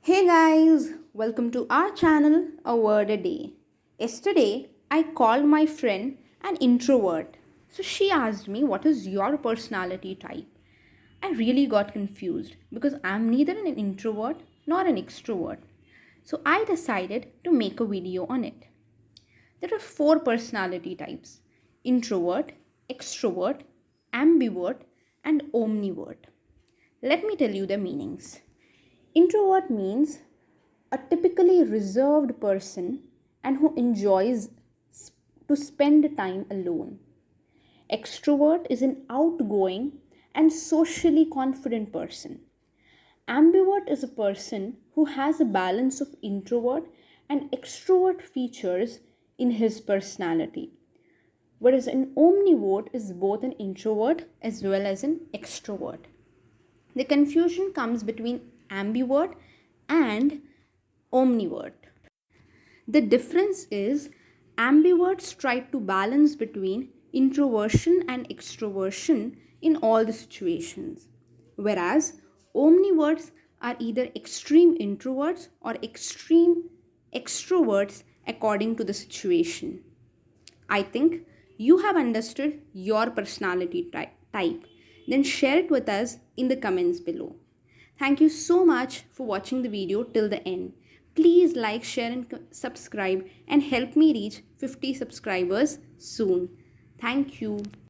Hey guys, welcome to our channel A Word a Day. Yesterday, I called my friend an introvert. So she asked me, what is your personality type? I really got confused because I'm neither an introvert nor an extrovert. So I decided to make a video on it. There are four personality types: introvert, extrovert, ambivert, and omnivert. Let me tell you the meanings. Introvert means a typically reserved person and who enjoys to spend time alone. Extrovert is an outgoing and socially confident person. Ambivert is a person who has a balance of introvert and extrovert features in his personality. Whereas an omnivert is both an introvert as well as an extrovert. The confusion comes between ambivert and omnivert. The difference is ambiverts try to balance between introversion and extroversion in all the situations, whereas omniverts are either extreme introverts or extreme extroverts according to the situation. I think you have understood your personality type. Then share it with us in the comments below. Thank you so much for watching the video till the end. Please like, share, and subscribe and help me reach 50 subscribers soon. Thank you.